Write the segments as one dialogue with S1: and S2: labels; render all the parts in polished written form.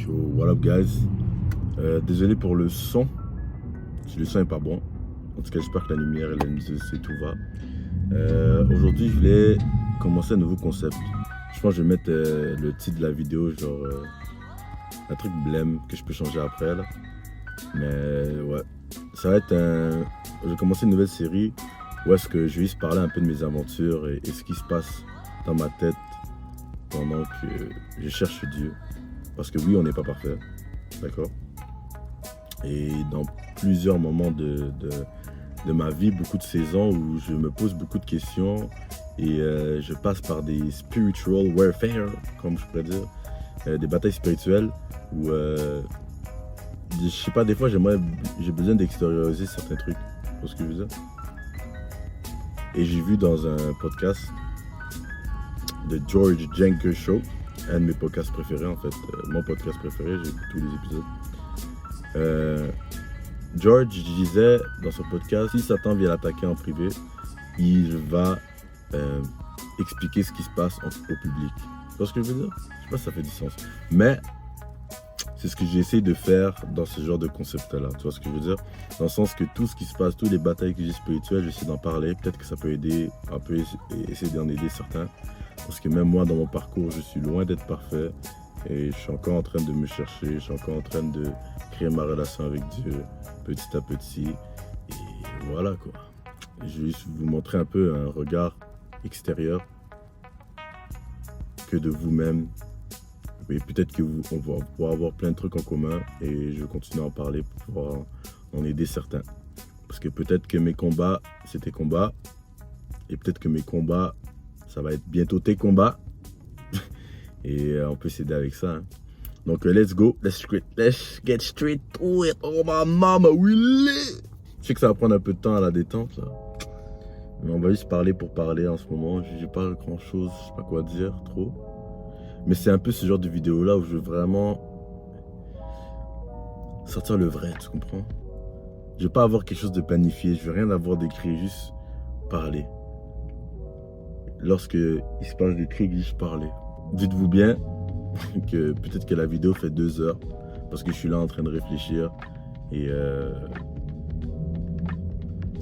S1: So, what up guys? Désolé pour le son, si le son est pas bon. En tout cas, j'espère que la lumière et la musique, c'est tout va. Aujourd'hui, je voulais commencer un nouveau concept. Je pense que je vais mettre le titre de la vidéo, genre un truc blême que je peux changer après là. Mais ouais, ça va être un. Je vais commencer une nouvelle série où est-ce que je vais juste parler un peu de mes aventures et ce qui se passe dans ma tête pendant que je cherche Dieu. Parce que oui, on n'est pas parfait, d'accord? Et dans plusieurs moments de ma vie, beaucoup de saisons où je me pose beaucoup de questions et je passe par des spiritual warfare, comme je pourrais dire, des batailles spirituelles où, je sais pas, des fois j'ai besoin d'extérioriser certains trucs, tu vois ce que je veux dire? Et j'ai vu dans un podcast de George Jenker Show, un de mes podcasts préférés en fait, mon podcast préféré, j'écoute tous les épisodes. George disait dans son podcast, si Satan vient l'attaquer en privé, il va expliquer ce qui se passe au public. Tu vois ce que je veux dire? Je sais pas si ça fait du sens. Mais c'est ce que j'essaie de faire dans ce genre de concept-là. Tu vois ce que je veux dire? Dans le sens que tout ce qui se passe, toutes les batailles que j'ai spirituelles, j'essaie d'en parler. Peut-être que ça peut aider, un peu essayer d'en aider certains. Parce que même moi, dans mon parcours, je suis loin d'être parfait. Et je suis encore en train de me chercher. Je suis encore en train de créer ma relation avec Dieu petit à petit. Et voilà quoi. Je vais juste vous montrer un peu un regard extérieur que de vous-même. Et peut-être qu'on va pouvoir avoir plein de trucs en commun. Et je vais continuer à en parler pour pouvoir en aider certains. Parce que peut-être que mes combats, c'est tes combats. Et peut-être que mes combats, ça va être bientôt tes combats. Et on peut s'aider avec ça. Hein. Donc let's go, let's get straight to it. Oh ma mama, Willy! Je sais que ça va prendre un peu de temps à la détente là. Mais on va juste parler pour parler en ce moment. J'ai pas grand chose, je sais pas quoi dire trop. Mais c'est un peu ce genre de vidéo là où je veux vraiment sortir le vrai, tu comprends? Je veux pas avoir quelque chose de planifié, je veux rien avoir d'écrit, juste parler. Lorsque il se passe des trucs, juste parler. Dites-vous bien que peut-être que la vidéo fait 2 heures parce que je suis là en train de réfléchir et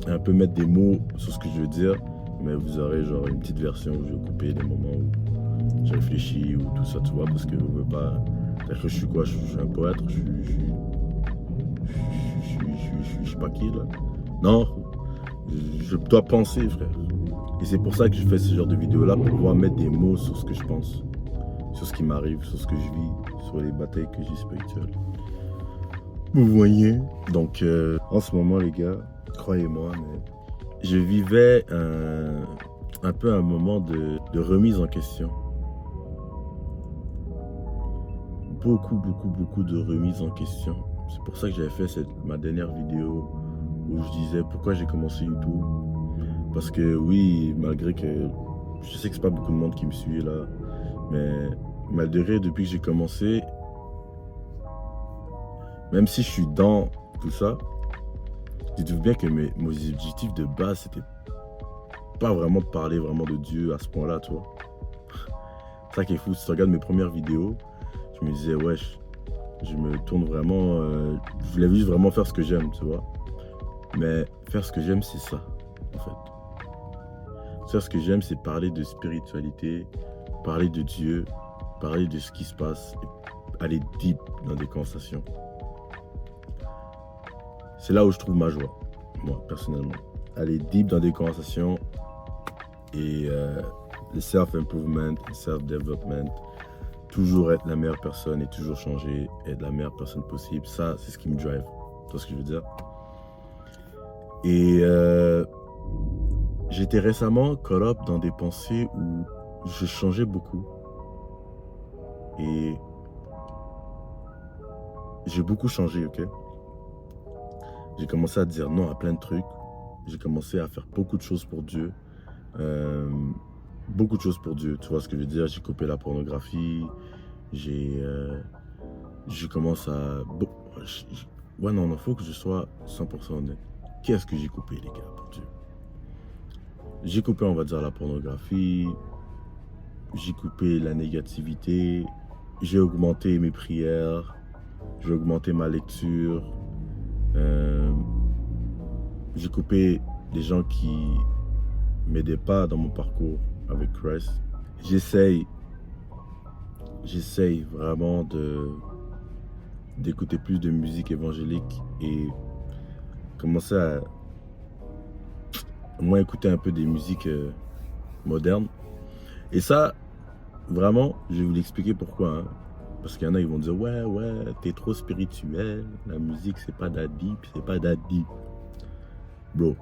S1: un peu mettre des mots sur ce que je veux dire, mais vous aurez genre une petite version où je vais couper les moments où je réfléchis ou tout ça, tu vois, parce que je veux pas. C'est-à-dire que je suis quoi? Je suis un poète, je sais pas qui là. Non, je dois penser, frère. Et c'est pour ça que je fais ce genre de vidéo là, pour pouvoir mettre des mots sur ce que je pense, sur ce qui m'arrive, sur ce que je vis, sur les batailles que j'ai spirituelles. Vous voyez? Donc en ce moment les gars, croyez-moi, mais je vivais un peu un moment de remise en question. Beaucoup de remise en question. C'est pour ça que j'avais fait ma dernière vidéo où je disais pourquoi j'ai commencé YouTube. Parce que oui, malgré que je sais que c'est pas beaucoup de monde qui me suit là, mais malgré depuis que j'ai commencé, même si je suis dans tout ça, dites-vous bien que mes objectifs de base, c'était pas vraiment de parler vraiment de Dieu à ce point-là, tu vois. C'est ça qui est fou, si tu regardes mes premières vidéos, je me disais, wesh, je me tourne vraiment, je voulais juste vraiment faire ce que j'aime, tu vois. Mais faire ce que j'aime, c'est ça, en fait. Faire ce que j'aime, c'est parler de spiritualité, parler de Dieu, parler de ce qui se passe, et aller deep dans des conversations. C'est là où je trouve ma joie, moi, personnellement. Aller deep dans des conversations et le self-improvement, le self-development, toujours être la meilleure personne et toujours changer, être la meilleure personne possible. Ça, c'est ce qui me drive. Tu vois ce que je veux dire? Et j'étais récemment caught up dans des pensées où je changeais beaucoup. Et j'ai beaucoup changé, ok? J'ai commencé à dire non à plein de trucs. J'ai commencé à faire beaucoup de choses pour Dieu. Beaucoup de choses pour Dieu, tu vois ce que je veux dire? J'ai coupé la pornographie. J'ai commencé à... Ouais, non, il faut que je sois 100% honnête. Qu'est-ce que j'ai coupé, les gars, pour Dieu? J'ai coupé, on va dire, la pornographie. J'ai coupé la négativité. J'ai augmenté mes prières. j'ai augmenté ma lecture, j'ai coupé des gens qui m'aidaient pas dans mon parcours avec Christ. J'essaye vraiment d'écouter plus de musique évangélique et commencer à moins écouter un peu des musiques modernes. Et ça, vraiment, je vais vous l'expliquer pourquoi. Hein. Parce qu'il y en a, ils vont dire, ouais, t'es trop spirituel, la musique, c'est pas that deep, c'est pas that deep. Bro,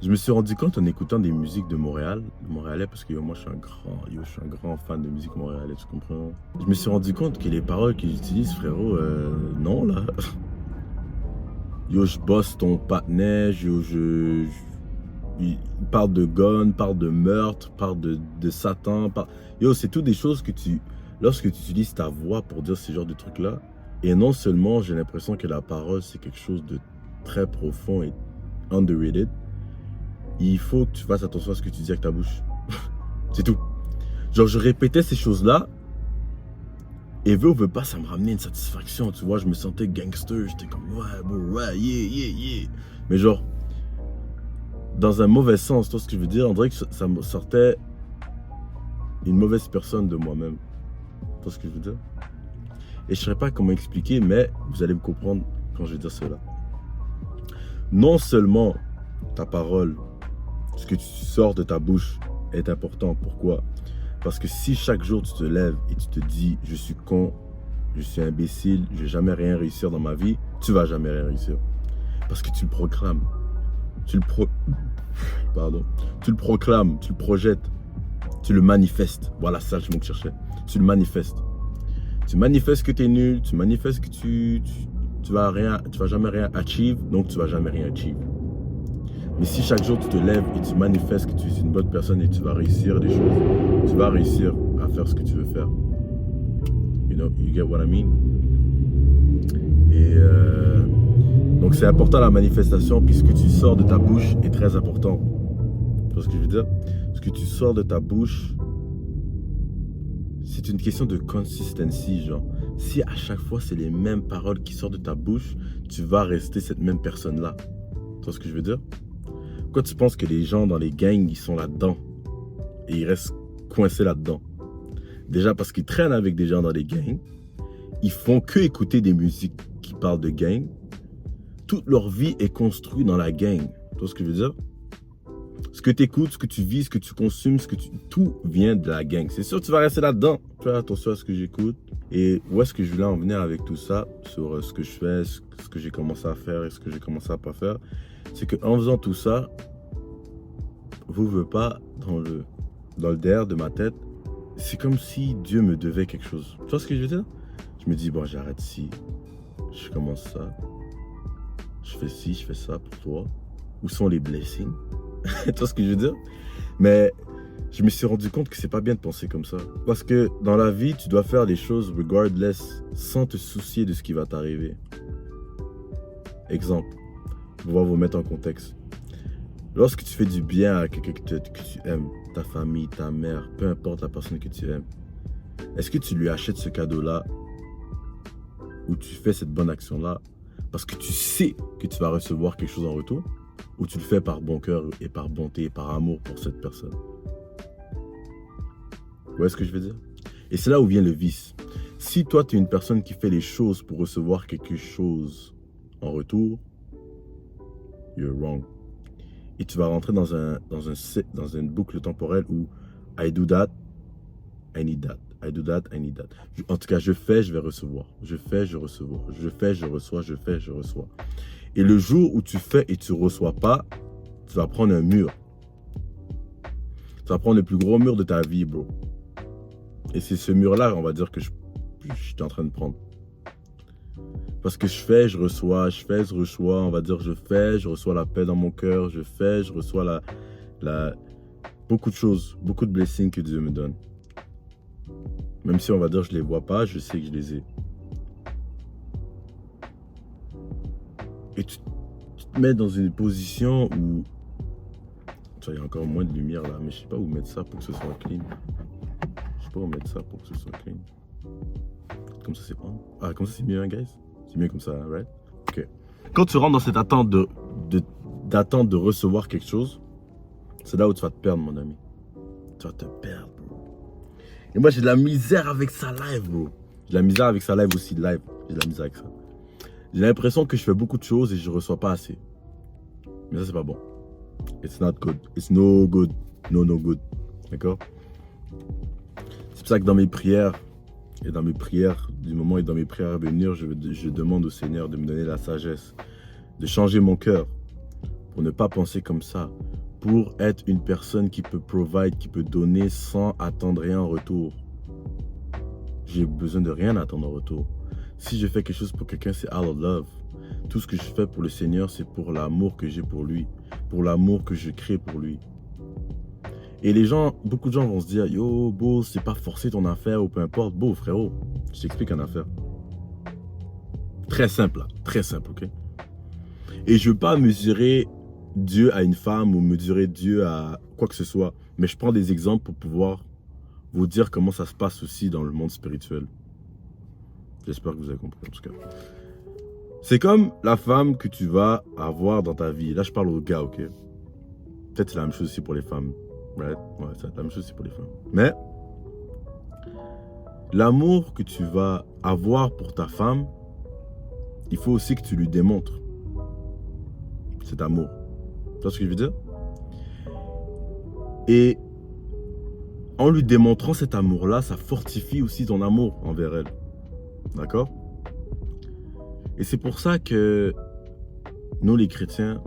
S1: je me suis rendu compte en écoutant des musiques de Montréalais, parce que moi, je suis un grand fan de musique montréalaise, tu comprends? Je me suis rendu compte que les paroles qu'ils utilisent, frérot, non, là. Yo, je bosse ton partenaire, il parle de gun, parle de meurtre, parle de Satan. Yo, c'est tout des choses que lorsque tu utilises ta voix pour dire ce genre de trucs-là, et non seulement j'ai l'impression que la parole, c'est quelque chose de très profond et underrated, il faut que tu fasses attention à ce que tu dis avec ta bouche. C'est tout. Genre, je répétais ces choses-là, et veut ou veut pas, ça me ramenait une satisfaction, tu vois, je me sentais gangster, j'étais comme, ouais, yeah. Mais genre, dans un mauvais sens, tu vois ce que je veux dire, on dirait que ça me sortait une mauvaise personne de moi-même. Tu vois ce que je veux dire? Et je ne saurais pas comment expliquer, mais vous allez me comprendre quand je vais dire cela. Non seulement ta parole, ce que tu sors de ta bouche est important. Pourquoi? Parce que si chaque jour tu te lèves et tu te dis « je suis con, je suis imbécile, je ne vais jamais rien réussir dans ma vie », tu ne vas jamais rien réussir. Parce que tu le proclames. Tu le proclames, tu le projettes, tu le manifestes. Voilà, ça, je me cherchais. Tu le manifestes. Tu manifestes que tu es nul, tu manifestes que tu vas jamais rien achieve, donc tu vas jamais rien achieve. Mais si chaque jour tu te lèves et tu manifestes que tu es une bonne personne et tu vas réussir des choses, tu vas réussir à faire ce que tu veux faire. You get what I mean? Et donc c'est important la manifestation, puisque tu sors de ta bouche est très important. Tu vois ce que je veux dire? Ce que tu sors de ta bouche, c'est une question de consistency, genre. Si à chaque fois c'est les mêmes paroles qui sortent de ta bouche, tu vas rester cette même personne-là. Tu vois ce que je veux dire? Pourquoi tu penses que les gens dans les gangs, ils sont là-dedans et ils restent coincés là-dedans? Déjà parce qu'ils traînent avec des gens dans les gangs, ils font que écouter des musiques qui parlent de gang. Toute leur vie est construite dans la gang. Tu vois ce que je veux dire? Ce que tu écoutes, ce que tu vis, ce que tu consommes, tout vient de la gang. C'est sûr que tu vas rester là-dedans. Fais attention à ce que j'écoute. Et où est-ce que je voulais en venir avec tout ça, sur ce que je fais, ce que j'ai commencé à faire et ce que j'ai commencé à pas faire, c'est qu'en faisant tout ça, vous ne voulez pas, dans le derrière de ma tête, c'est comme si Dieu me devait quelque chose. Tu vois ce que je veux dire? Je me dis, bon, j'arrête ici, je commence ça, je fais ci, je fais ça pour toi. Où sont les blessings? Tu vois ce que je veux dire? Mais je me suis rendu compte que c'est pas bien de penser comme ça. Parce que dans la vie, tu dois faire les choses regardless, sans te soucier de ce qui va t'arriver. Exemple, on va vous mettre en contexte. Lorsque tu fais du bien à quelqu'un que tu aimes, ta famille, ta mère, peu importe la personne que tu aimes, est-ce que tu lui achètes ce cadeau-là ou tu fais cette bonne action-là parce que tu sais que tu vas recevoir quelque chose en retour, ou tu le fais par bon cœur et par bonté et par amour pour cette personne? Vous voyez ce que je veux dire? Et c'est là où vient le vice. Si toi, tu es une personne qui fait les choses pour recevoir quelque chose en retour, you're wrong. Et tu vas rentrer dans une boucle temporelle où I do that, I need that. I do that, I need that. En tout cas, je fais, je vais recevoir. Je fais, je reçois. Je fais, je reçois, je fais, je reçois. Et le jour où tu fais et tu ne reçois pas, tu vas prendre un mur. Tu vas prendre le plus gros mur de ta vie, bro. Et c'est ce mur-là, on va dire, que je suis en train de prendre. Parce que je fais, je reçois, je fais, je reçois. On va dire, je fais, je reçois la paix dans mon cœur. Je fais, je reçois beaucoup de choses, beaucoup de blessings que Dieu me donne. Même si on va dire je ne les vois pas, je sais que je les ai. Et tu te mets dans une position où... Il y a encore moins de lumière là, mais je ne sais pas où mettre ça pour que ce soit clean. Je ne sais pas où mettre ça pour que ce soit clean. comme ça c'est bon. Ah, comme ça c'est mieux, hein, guys? C'est mieux comme ça, right? Ok. Quand tu rentres dans cette attente d'attente de recevoir quelque chose, c'est là où tu vas te perdre, mon ami. Tu vas te perdre, bro. Et moi, j'ai de la misère avec ça live, bro. J'ai de la misère avec ça live aussi, live. J'ai de la misère avec ça. J'ai l'impression que je fais beaucoup de choses et je ne reçois pas assez. Mais ça, c'est pas bon. It's not good. It's no good. No good. D'accord? C'est pour ça que dans mes prières, du moment et dans mes prières à venir, je demande au Seigneur de me donner la sagesse, de changer mon cœur, pour ne pas penser comme ça, pour être une personne qui peut provide, qui peut donner sans attendre rien en retour. J'ai besoin de rien attendre en retour. Si je fais quelque chose pour quelqu'un, c'est out of love. Tout ce que je fais pour le Seigneur, c'est pour l'amour que j'ai pour lui, pour l'amour que je crée pour lui. Et les gens, beaucoup de gens vont se dire, yo, beau, c'est pas forcer ton affaire ou peu importe. Beau, frérot, je t'explique une affaire. Très simple, ok? Et je veux pas mesurer Dieu à une femme ou mesurer Dieu à quoi que ce soit. Mais je prends des exemples pour pouvoir vous dire comment ça se passe aussi dans le monde spirituel. J'espère que vous avez compris en tout cas. C'est comme la femme que tu vas avoir dans ta vie. Là, je parle aux gars, ok? Peut-être c'est la même chose aussi pour les femmes. Right? Ouais, c'est la même chose aussi pour les femmes. Mais l'amour que tu vas avoir pour ta femme, il faut aussi que tu lui démontres cet amour. Tu vois ce que je veux dire? Et en lui démontrant cet amour-là, ça fortifie aussi ton amour envers elle. D'accord? Et c'est pour ça que nous, les chrétiens,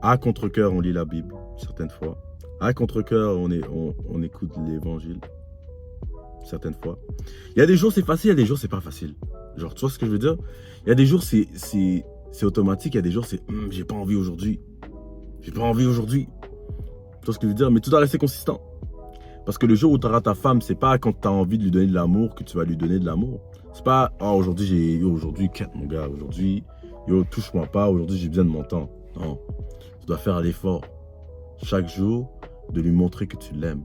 S1: à contre-cœur, on lit la Bible, certaines fois. À contre-cœur, on écoute l'évangile, certaines fois. Il y a des jours, c'est facile, il y a des jours, c'est pas facile. Genre, tu vois ce que je veux dire? Il y a des jours, c'est automatique, il y a des jours, c'est j'ai pas envie aujourd'hui. J'ai pas envie aujourd'hui. Tu vois ce que je veux dire? Mais tu dois rester consistant. Parce que le jour où tu auras ta femme, c'est pas quand tu as envie de lui donner de l'amour que tu vas lui donner de l'amour. C'est pas, oh, aujourd'hui, quête, mon gars, aujourd'hui, yo, touche-moi pas, aujourd'hui, j'ai besoin de mon temps. Non. Tu dois faire l'effort, chaque jour, de lui montrer que tu l'aimes.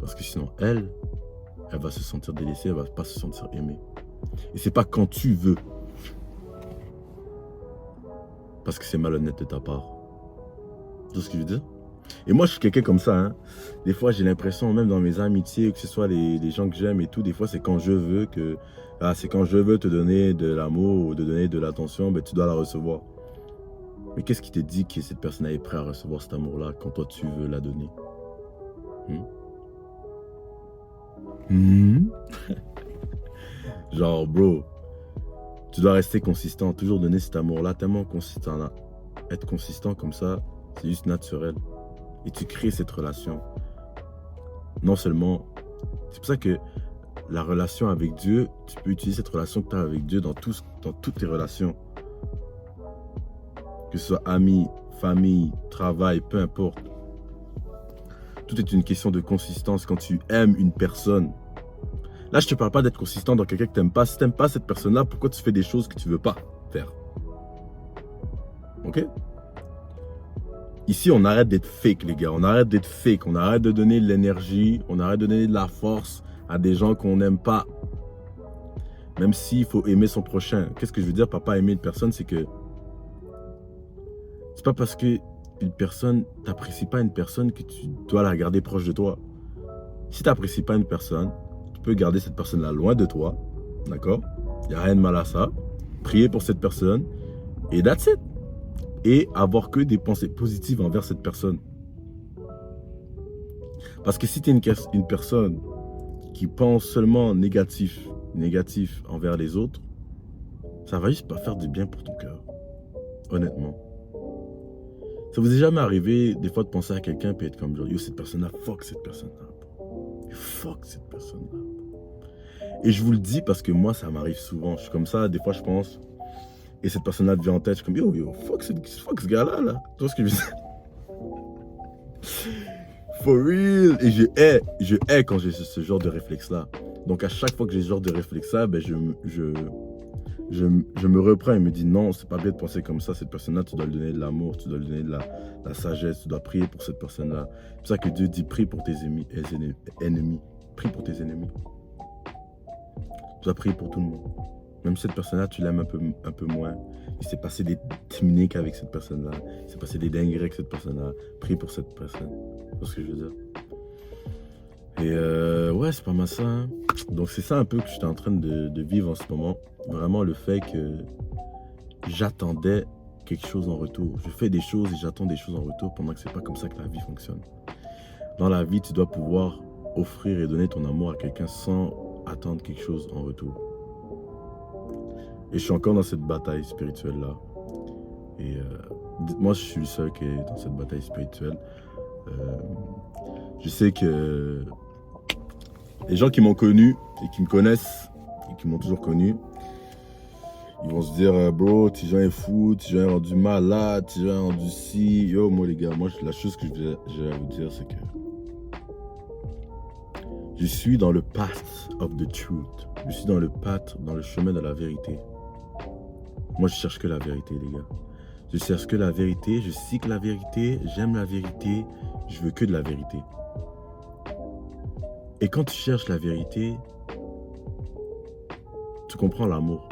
S1: Parce que sinon, elle va se sentir délaissée, elle va pas se sentir aimée. Et c'est pas quand tu veux. Parce que c'est malhonnête de ta part. Tu vois ce que je veux dire? Et moi, je suis quelqu'un comme ça. Hein. Des fois, j'ai l'impression, même dans mes amitiés, que ce soit les gens que j'aime et tout, des fois, c'est quand je veux que... Ah, c'est quand je veux te donner de l'amour ou te donner de l'attention, ben, tu dois la recevoir. Mais qu'est-ce qui te dit que cette personne est prête à recevoir cet amour-là quand toi, tu veux la donner? Genre, bro, tu dois rester consistant, toujours donner cet amour-là, tellement consistant là. Être consistant comme ça, c'est juste naturel. Et tu crées cette relation. Non seulement... C'est pour ça que la relation avec Dieu, tu peux utiliser cette relation que tu as avec Dieu dans toutes tes relations. Que ce soit amis, famille, travail, peu importe. Tout est une question de consistance quand tu aimes une personne. Là, je ne te parle pas d'être consistant dans quelqu'un que tu n'aimes pas. Si tu n'aimes pas cette personne-là, pourquoi tu fais des choses que tu ne veux pas faire? Ok? Ici, on arrête d'être fake, les gars. On arrête d'être fake. On arrête de donner de l'énergie. On arrête de donner de la force à des gens qu'on n'aime pas. Même s'il faut aimer son prochain. Qu'est-ce que je veux dire par pas aimer une personne? C'est que c'est pas parce que une personne, t'apprécies pas une personne que tu dois la garder proche de toi. Si tu n'apprécies pas une personne, tu peux garder cette personne-là loin de toi. D'accord? Il n'y a rien de mal à ça. Prier pour cette personne. Et that's it. Et avoir que des pensées positives envers cette personne. Parce que si tu es une personne qui pense seulement négatif envers les autres, ça va juste pas faire du bien pour ton cœur. Honnêtement. Ça vous est jamais arrivé des fois de penser à quelqu'un et être comme genre, yo, cette personne-là, fuck cette personne-là. Fuck cette personne-là. Et je vous le dis parce que moi, ça m'arrive souvent. Je suis comme ça, des fois je pense... Et cette personne-là devient en tête, je suis comme, yo, fuck ce gars-là, là. Tu vois ce que je veux dire? For real. Et je hais quand j'ai ce genre de réflexe-là. Donc, à chaque fois que j'ai ce genre de réflexe-là, ben, je me reprends et me dis, non, c'est pas bien de penser comme ça. Cette personne-là, tu dois lui donner de l'amour, tu dois lui donner de la sagesse, tu dois prier pour cette personne-là. C'est pour ça que Dieu dit, prie pour tes ennemis. Prie pour tes ennemis. Tu dois prier pour tout le monde. Même cette personne-là, tu l'aimes un peu moins. Il s'est passé des timniques avec cette personne-là. Il s'est passé des dingueries avec cette personne-là. Prie pour cette personne. C'est ce que je veux dire. Et ouais, c'est pas mal ça. Hein. Donc c'est ça un peu que j'étais en train de vivre en ce moment. Vraiment le fait que j'attendais quelque chose en retour. Je fais des choses et j'attends des choses en retour pendant que c'est pas comme ça que la vie fonctionne. Dans la vie, tu dois pouvoir offrir et donner ton amour à quelqu'un sans attendre quelque chose en retour. Et je suis encore dans cette bataille spirituelle-là. Et dites-moi si je suis le seul qui est dans cette bataille spirituelle. Je sais que les gens qui m'ont connu et qui me connaissent et qui m'ont toujours connu, ils vont se dire, bro, Tijan est fou, Tijan est rendu malade, Tijan est rendu ci. Yo, moi les gars, moi la chose que j'ai à vous dire, c'est que je suis dans le path of the truth. Je suis dans le path, dans le chemin de la vérité. Moi, je cherche que la vérité, les gars. Je cherche que la vérité, je sais que la vérité, j'aime la vérité, je veux que de la vérité. Et quand tu cherches la vérité, tu comprends l'amour.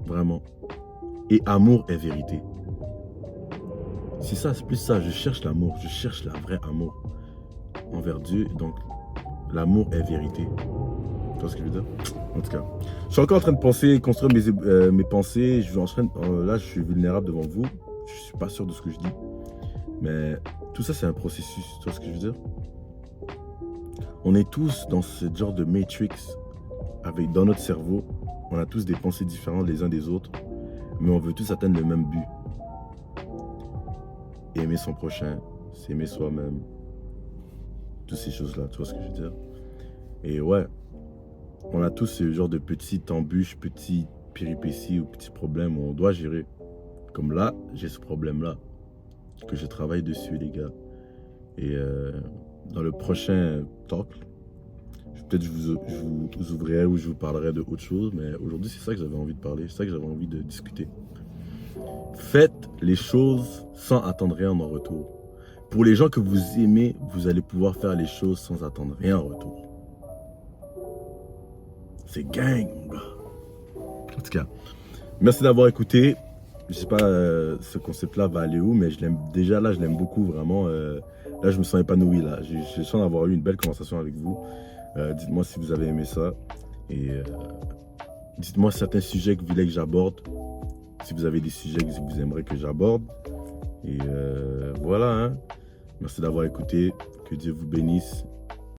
S1: Vraiment. Et amour est vérité. C'est ça, c'est plus ça. Je cherche l'amour. Je cherche la vraie amour envers Dieu. Donc, l'amour est vérité. Tu vois ce que je veux dire? En tout cas, je suis encore en train de penser, construire mes pensées. Là, je suis vulnérable devant vous. Je ne suis pas sûr de ce que je dis. Mais tout ça, c'est un processus. Tu vois ce que je veux dire? On est tous dans ce genre de matrix dans notre cerveau. On a tous des pensées différentes les uns des autres. Mais on veut tous atteindre le même but. Aimer son prochain, s'aimer soi-même. Toutes ces choses-là, tu vois ce que je veux dire? Et ouais, on a tous ce genre de petites embûches, petites péripéties ou petits problèmes où on doit gérer. Comme là, j'ai ce problème-là, que je travaille dessus, les gars. Et dans le prochain talk, peut-être je vous ouvrirai ou je vous parlerai de autre chose, mais aujourd'hui, c'est ça que j'avais envie de parler, c'est ça que j'avais envie de discuter. Faites les choses sans attendre rien en retour. Pour les gens que vous aimez, vous allez pouvoir faire les choses sans attendre rien en retour. C'est gang, mon gars. En tout cas, merci d'avoir écouté. Je sais pas ce concept-là va aller où, mais je l'aime déjà là, je l'aime beaucoup vraiment. Là, je me sens épanoui là. J'ai l'impression d'avoir eu une belle conversation avec vous. Dites-moi si vous avez aimé ça et dites-moi certains sujets que vous voulez que j'aborde. Si vous avez des sujets que vous aimeriez que j'aborde. Et voilà. Hein. Merci d'avoir écouté. Que Dieu vous bénisse